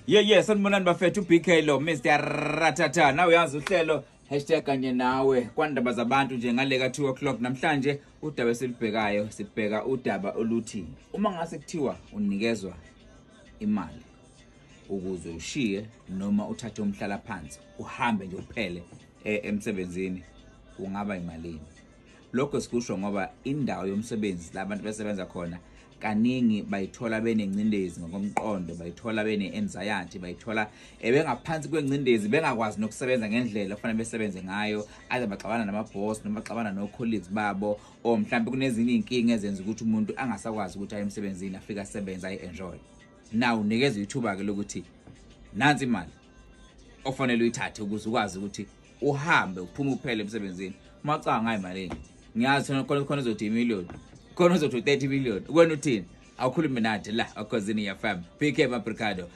Yeah, sanibonani bafethu Bheka lo Mr Ratata. Nawe yazi uhlelo #kanye nawe kwandaba zabantu nje ngale ka 2 o'clock namhlanje udaba esilibhekayo sibheka udaba oluthi uma ngase kuthiwa unikezwa imali ukuze ushiye noma uthathe umhlala phansi uhambe nje uphele emsebenzini ungaba imalini. Lokho sikusho ngoba indawo yomsebenzi labantu besebenza khona kaningi bayithola benencindezi ngokomqondo, bayithola bene-anxiety, bayithola bengaphansi kwencindezi, bengakwazi nokusebenza ngendlela kufanele besebenze ngayo, aze baxabana namaboss noma baxabana no-colleagues babo, o mhlawumbe kunezinye inkinga ezenza ukuthi umuntu angasakwazi ukuthi aye emsebenzini afike asebenza ayi-enjoy. Now unikeza ithuba-ke lokuthi nansi imali ofanele uyithathe ukuze ukwazi ukuthi uhambe uphume uphele emsebenzini. Macanga ngayo imali ngiyazi khona uzothi imillion, khona uzothi 30 million. Ukwena uthini? Awukhulumi nathi la akhosini ya fam Bheka Mchunu.